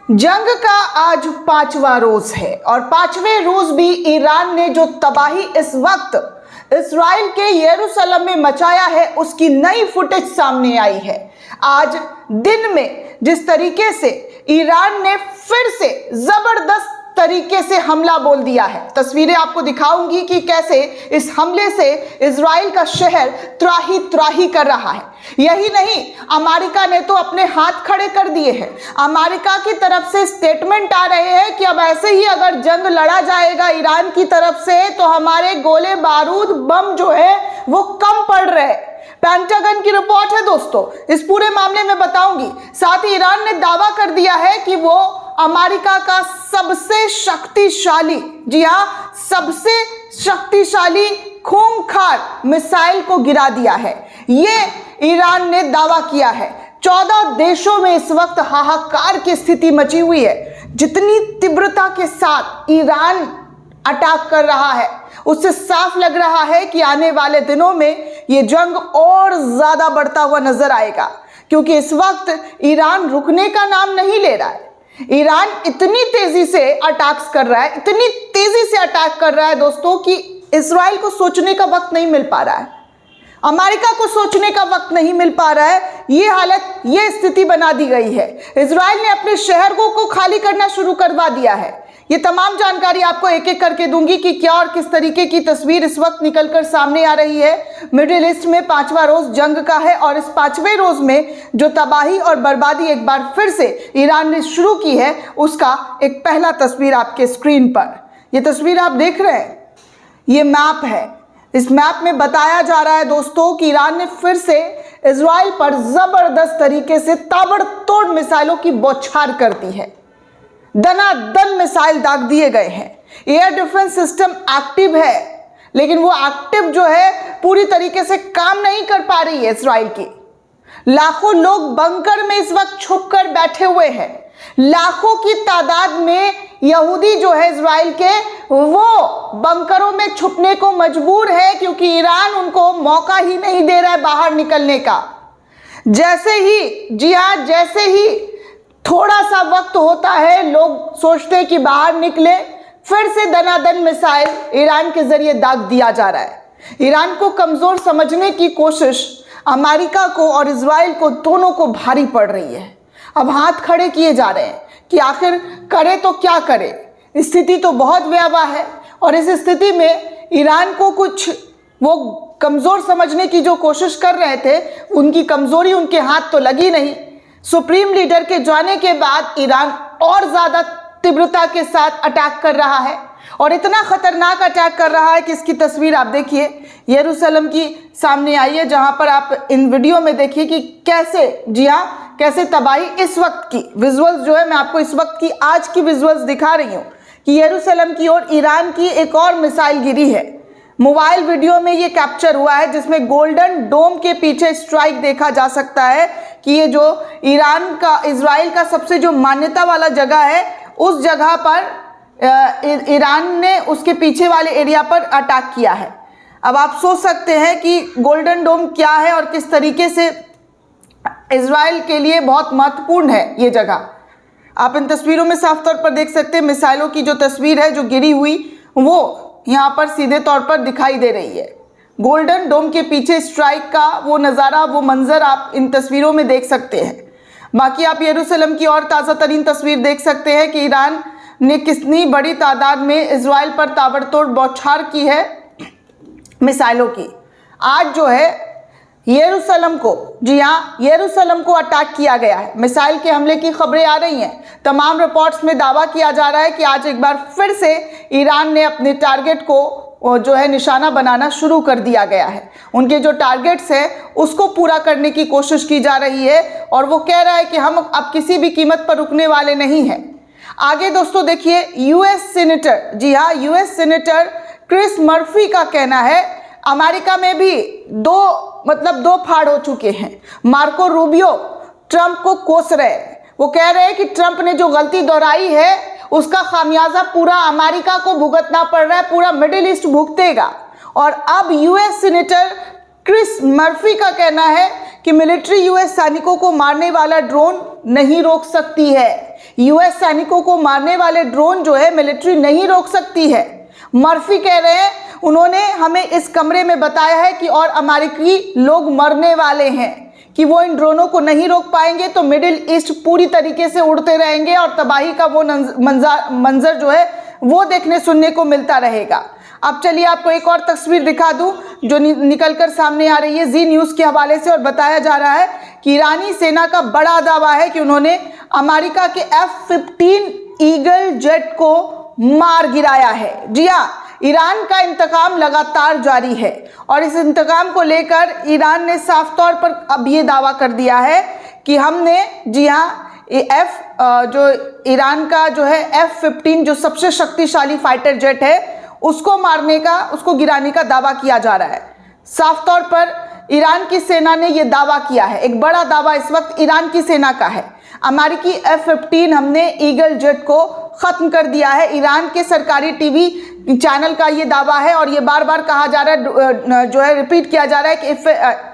जंग का आज 5वां रोज है और 5वें रोज भी ईरान ने जो तबाही इस वक्त इस्राइल के यरूशलेम में मचाया है उसकी नई फुटेज सामने आई है। आज दिन में जिस तरीके से ईरान ने फिर से जबरदस्त तरीके से हमला बोल दिया है, तस्वीरें आपको दिखाऊंगी कि कैसे इस हमले से इजराइल का शहर त्राही त्राही कर रहा है। यही नहीं, अमेरिका ने तो अपने हाथ खड़े कर दिए हैं। अमेरिका की तरफ से स्टेटमेंट आ रहे हैं कि अब ऐसे ही अगर जंग लड़ा जाएगा ईरान की तरफ से तो हमारे गोले बारूद बम जो है वो कम पड़ रहे हैं। पेंटागन की रिपोर्ट है दोस्तों, इस पूरे मामले में बताऊंगी। साथ ही ईरान ने दावा कर दिया है कि वो अमेरिका का सबसे शक्तिशाली, जी हां, सबसे शक्तिशाली खूंखार मिसाइल को गिरा दिया है। ये ईरान ने दावा किया है। 14 देशों में इस वक्त हाहाकार की स्थिति मची हुई है। जितनी तीव्रता के साथ ईरान अटैक कर रहा है उससे साफ लग रहा है कि आने वाले दिनों में ये जंग और ज्यादा बढ़ता हुआ नजर आएगा, क्योंकि इस वक्त ईरान रुकने का नाम नहीं ले रहा है। ईरान इतनी तेजी से अटैक्स कर रहा है, इतनी तेजी से अटैक कर रहा है दोस्तों कि इजराइल को सोचने का वक्त नहीं मिल पा रहा है, अमेरिका को सोचने का वक्त नहीं मिल पा रहा है। ये हालत, ये स्थिति बना दी गई है। इजराइल ने अपने शहर को खाली करना शुरू करवा दिया है। ये तमाम जानकारी आपको एक एक करके दूंगी कि क्या और किस तरीके की तस्वीर इस वक्त निकलकर सामने आ रही है। मिडिल ईस्ट में 5वां रोज जंग का है और इस 5वें रोज में जो तबाही और बर्बादी एक बार फिर से ईरान ने शुरू की है उसका एक पहला तस्वीर आपके स्क्रीन पर, ये तस्वीर आप देख रहे हैं, ये मैप है। इस मैप में बताया जा रहा है दोस्तों कि ईरान ने फिर से इजराइल पर जबरदस्त तरीके से ताबड़तोड़ मिसाइलों की बौछार कर दी है। दनादन मिसाइल दाग दिए गए हैं। एयर डिफेंस सिस्टम एक्टिव है, लेकिन वो एक्टिव जो है पूरी तरीके से काम नहीं कर पा रही है इजराइल की। लाखों लोग बंकर में इस वक्त छुपकर बैठे हुए हैं। लाखों की तादाद में यहूदी जो है इजराइल के, वो बंकरों में छुपने को मजबूर है, क्योंकि ईरान उनको मौका ही नहीं दे रहा है बाहर निकलने का। जैसे ही, जी हां, जैसे ही थोड़ा सा वक्त होता है लोग सोचते हैं कि बाहर निकले, फिर से दनादन मिसाइल ईरान के जरिए दाग दिया जा रहा है। ईरान को कमजोर समझने की कोशिश अमेरिका को और इजराइल को दोनों को भारी पड़ रही है। अब हाथ खड़े किए जा रहे हैं कि आखिर करे तो क्या करे। स्थिति तो बहुत भयावह है और इस स्थिति में ईरान को कुछ वो कमजोर समझने की जो कोशिश कर रहे थे, उनकी कमजोरी उनके हाथ तो लगी नहीं। सुप्रीम लीडर के जाने के बाद ईरान और ज्यादा तीव्रता के साथ अटैक कर रहा है और इतना खतरनाक अटैक कर रहा है कि इसकी तस्वीर आप देखिए, यरूशलेम की सामने आई है, जहां पर आप इन वीडियो में देखिए कि कैसे, जी हाँ, कैसे तबाही इस वक्त की विजुअल्स जो है, मैं आपको इस वक्त की आज की विजुअल्स दिखा रही हूं कि यरूशलेम की ओर ईरान की एक और मिसाइल गिरी है। मोबाइल वीडियो में ये कैप्चर हुआ है जिसमें गोल्डन डोम के पीछे स्ट्राइक देखा जा सकता है कि ये जो ईरान का, इजराइल का सबसे जो मान्यता वाला जगह है, उस जगह पर ईरान ने उसके पीछे वाले एरिया पर अटैक किया है। अब आप सोच सकते हैं कि गोल्डन डोम क्या है और किस तरीके से इजराइल के लिए बहुत महत्वपूर्ण है ये जगह। आप इन तस्वीरों में साफ तौर पर देख सकते हैं मिसाइलों की जो तस्वीर है जो गिरी हुई, वो यहाँ पर सीधे तौर पर दिखाई दे रही है। गोल्डन डोम के पीछे स्ट्राइक का वो नज़ारा, वो मंजर आप इन तस्वीरों में देख सकते हैं। बाकी आप यरूशलेम की और ताज़ा तरीन तस्वीर देख सकते हैं कि ईरान ने कितनी बड़ी तादाद में इजराइल पर ताबड़तोड़ बौछार की है मिसाइलों की। आज जो है यरूशलेम को, जी हाँ, यरूशलेम को अटैक किया गया है। मिसाइल के हमले की खबरें आ रही हैं। तमाम रिपोर्ट्स में दावा किया जा रहा है कि आज एक बार फिर से ईरान ने अपने टारगेट को जो है निशाना बनाना शुरू कर दिया गया है। उनके जो टारगेट्स हैं उसको पूरा करने की कोशिश की जा रही है और वो कह रहा है कि हम अब किसी भी कीमत पर रुकने वाले नहीं हैं। आगे दोस्तों देखिए, यूएस सीनेटर, जी हाँ, यूएस सीनेटर क्रिस मर्फी का कहना है अमेरिका में भी दो फाड़ हो चुके हैं। मार्को रूबियो ट्रंप को कोस रहे हैं। वो कह रहे हैं कि ट्रंप ने जो गलती दोहराई है उसका खामियाजा पूरा अमेरिका को भुगतना पड़ रहा है, पूरा मिडिल ईस्ट भुगतेगा। और अब यूएस सीनेटर क्रिस मर्फी का कहना है कि मिलिट्री यूएस सैनिकों को मारने वाला ड्रोन नहीं रोक सकती है। यूएस सैनिकों को मारने वाले ड्रोन जो है मिलिट्री नहीं रोक सकती है। मर्फी कह रहे हैं, उन्होंने हमें इस कमरे में बताया है कि और अमेरिकी लोग मरने वाले हैं कि वो इन ड्रोनों को नहीं रोक पाएंगे तो मिडिल ईस्ट पूरी तरीके से उड़ते रहेंगे और तबाही का वो मंजर जो है वो देखने सुनने को मिलता रहेगा। अब चलिए आपको एक और तस्वीर दिखा दूं जो निकलकर सामने आ रही है जी न्यूज़ के हवाले से, और बताया जा रहा है कि ईरानी सेना का बड़ा दावा है कि उन्होंने अमेरिका के F-15 ईगल जेट को मार गिराया है। जी हाँ, ईरान का इंतकाम लगातार जारी है और इस इंतकाम को लेकर ईरान ने साफ तौर पर अब ये दावा कर दिया है कि हमने, जी हाँ, जो ईरान का जो है F-15 जो सबसे शक्तिशाली फाइटर जेट है उसको मारने का, उसको गिराने का दावा किया जा रहा है। साफ तौर पर ईरान की सेना ने यह दावा किया है, एक बड़ा दावा इस वक्त ईरान की सेना का है। अमेरिकी F-15 हमने ईगल जेट को खत्म कर दिया है। ईरान के सरकारी टीवी चैनल का ये दावा है और ये बार बार कहा जा रहा है, जो है रिपीट किया जा रहा है कि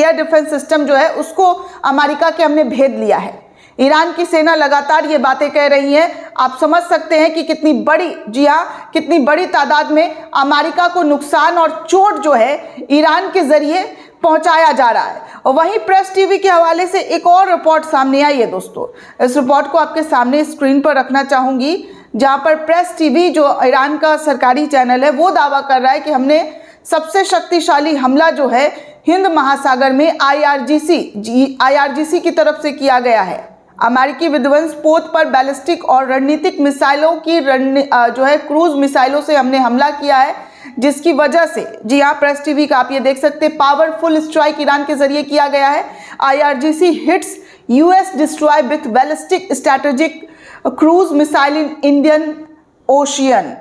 एयर डिफेंस सिस्टम जो है उसको अमेरिका के हमने भेद लिया है। ईरान की सेना लगातार ये बातें कह रही है। आप समझ सकते हैं कि कितनी बड़ी, जी हाँ, कितनी बड़ी तादाद में अमेरिका को नुकसान और चोट जो है ईरान के जरिए पहुंचाया जा रहा है। और वहीं प्रेस टीवी के हवाले से एक और रिपोर्ट सामने आई है दोस्तों। इस रिपोर्ट को आपके सामने स्क्रीन पर रखना चाहूंगी, जहां पर प्रेस टीवी जो ईरान का सरकारी चैनल है वो दावा कर रहा है कि हमने सबसे शक्तिशाली हमला जो है हिंद महासागर में IRGC की तरफ से किया गया है। अमेरिकी विध्वंस पोत पर बैलिस्टिक और रणनीतिक मिसाइलों की जो है क्रूज मिसाइलों से हमने हमला किया है, जिसकी वजह से, जी हाँ, प्रेस टीवी का आप ये देख सकते हैं, पावरफुल स्ट्राइक ईरान के जरिए किया गया है। IRGC hits US destroy with ballistic strategic cruise missile in Indian ocean.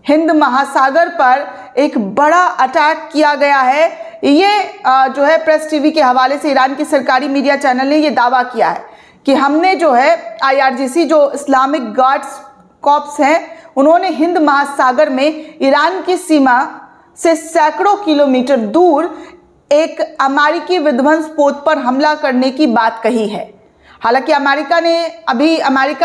Hind महासागर पर एक बड़ा अटैक किया गया है। ये जो है प्रेस टीवी के हवाले से ईरान की सरकारी मीडिया चैनल ने ये दावा किया है कि हमने जो है IRGC जो इस्लामिक गार्ड्स कॉर्प्स हैं, उन्होंने हिंद महासागर में ईरान की सीमा से सैकड़ों किलोमीटर दूर एक अमेरिकी विध्वंस पोत पर हमला करने की बात कही है। हालांकि अमेरिका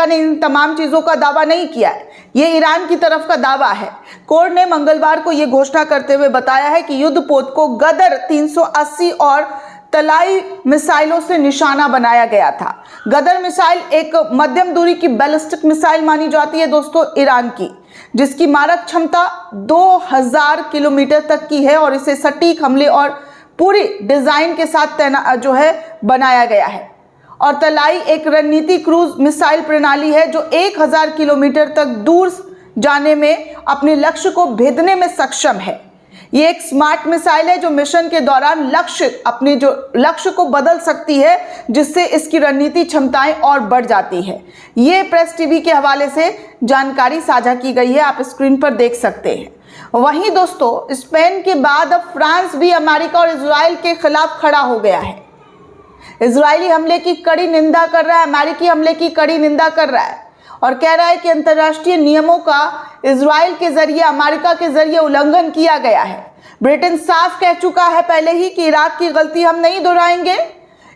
ने इन तमाम चीज़ों का दावा नहीं किया है, ये ईरान की तरफ का दावा है। कोर ने मंगलवार को ये घोषणा करते हुए बताया है कि युद्ध पोत को गदर 380 और तलाई मिसाइलों से निशाना बनाया गया था। गदर मिसाइल एक मध्यम दूरी की बैलिस्टिक मिसाइल मानी जाती है दोस्तों ईरान की, जिसकी मारक क्षमता 2000 किलोमीटर तक की है और इसे सटीक हमले और पूरी डिजाइन के साथ जो है बनाया गया है। और तलाई एक रणनीति क्रूज मिसाइल प्रणाली है जो 1000 किलोमीटर तक दूर जाने में अपने लक्ष्य को भेदने में सक्षम है। ये एक स्मार्ट मिसाइल है जो मिशन के दौरान अपने जो लक्ष्य को बदल सकती है, जिससे इसकी रणनीति क्षमताएं और बढ़ जाती है। ये प्रेस टीवी के हवाले से जानकारी साझा की गई है, आप स्क्रीन पर देख सकते हैं। वहीं दोस्तों, स्पेन के बाद अब फ्रांस भी अमेरिका और इजराइल के खिलाफ खड़ा हो गया है। इजरायली हमले की कड़ी निंदा कर रहा है, अमेरिकी हमले की कड़ी निंदा कर रहा है और कह रहा है कि अंतर्राष्ट्रीय नियमों का इजराइल के जरिए, अमेरिका के जरिए उल्लंघन किया गया है। ब्रिटेन साफ कह चुका है पहले ही कि इराक की गलती हम नहीं दोहराएंगे।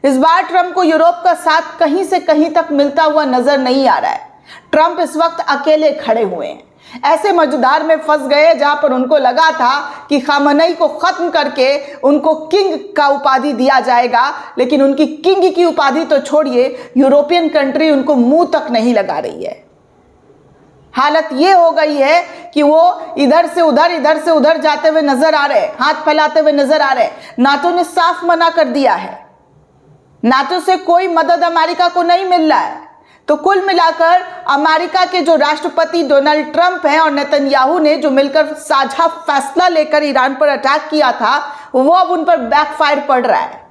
इस बार ट्रंप को यूरोप का साथ कहीं से कहीं तक मिलता हुआ नजर नहीं आ रहा है। ट्रंप इस वक्त अकेले खड़े हुए हैं, ऐसे मझधार में फंस गए जहां पर उनको लगा था कि खामनेई को खत्म करके उनको किंग का उपाधि दिया जाएगा, लेकिन उनकी किंग की उपाधि तो छोड़िए, यूरोपियन कंट्री उनको मुंह तक नहीं लगा रही है। हालत ये हो गई है कि वो इधर से उधर जाते हुए नजर आ रहे हैं, हाथ फैलाते हुए नजर आ रहे हैं। नाटो ने साफ मना कर दिया है, नाटो से कोई मदद अमेरिका को नहीं मिल रहा है। तो कुल मिलाकर अमेरिका के जो राष्ट्रपति डोनाल्ड ट्रंप हैं और नेतन्याहू ने जो मिलकर साझा फैसला लेकर ईरान पर अटैक किया था, वो अब उन पर बैकफायर पड़ रहा है।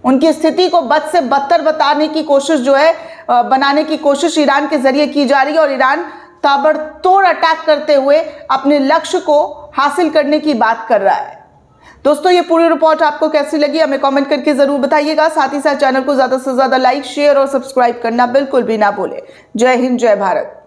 उनकी स्थिति को बद से बदतर बताने की कोशिश जो है बनाने की कोशिश ईरान के जरिए की जा रही है और ईरान ताबड़तोड़ अटैक करते हुए अपने लक्ष्य को हासिल करने की बात कर रहा है। दोस्तों, ये पूरी रिपोर्ट आपको कैसी लगी हमें कमेंट करके जरूर बताइएगा। साथ ही साथ चैनल को ज्यादा से ज्यादा लाइक, शेयर और सब्सक्राइब करना बिल्कुल भी ना भूलें। जय हिंद, जय भारत।